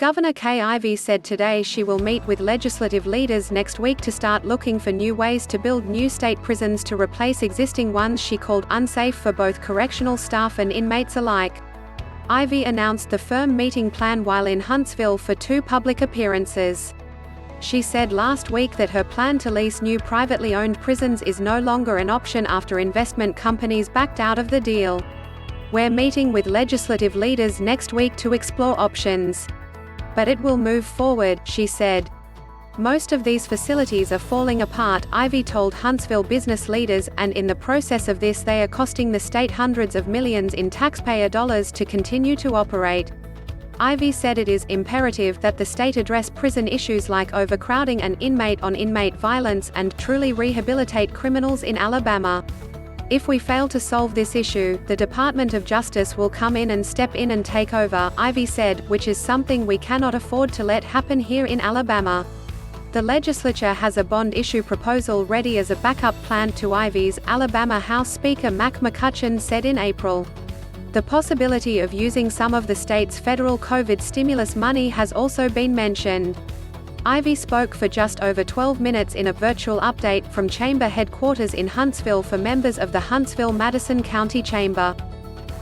Governor Kay Ivey said today she will meet with legislative leaders next week to start looking for new ways to build new state prisons to replace existing ones she called unsafe for both correctional staff and inmates alike. Ivey announced the firm meeting plan while in Huntsville for 2 public appearances. She said last week that her plan to lease new privately owned prisons is no longer an option after investment companies backed out of the deal. "We're meeting with legislative leaders next week to explore options. But it will move forward," she said. "Most of these facilities are falling apart," Ivey told Huntsville business leaders, "and in the process of this they are costing the state hundreds of millions in taxpayer dollars to continue to operate." Ivey said it is imperative that the state address prison issues like overcrowding and inmate-on-inmate violence and truly rehabilitate criminals in Alabama. "If we fail to solve this issue, the Department of Justice will come in and step in and take over," Ivey said, "which is something we cannot afford to let happen here in Alabama." The legislature has a bond issue proposal ready as a backup plan to Ivey's, Alabama House Speaker Mac McCutcheon said in April. The possibility of using some of the state's federal COVID stimulus money has also been mentioned. Ivey spoke for just over 12 minutes in a virtual update from Chamber headquarters in Huntsville for members of the Huntsville Madison County Chamber.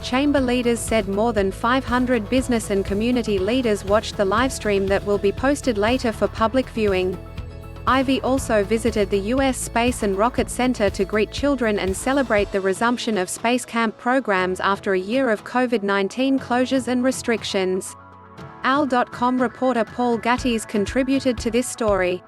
Chamber leaders said more than 500 business and community leaders watched the livestream that will be posted later for public viewing. Ivey also visited the U.S. Space and Rocket Center to greet children and celebrate the resumption of space camp programs after a year of COVID-19 closures and restrictions. AL.com reporter Paul Gattis contributed to this story.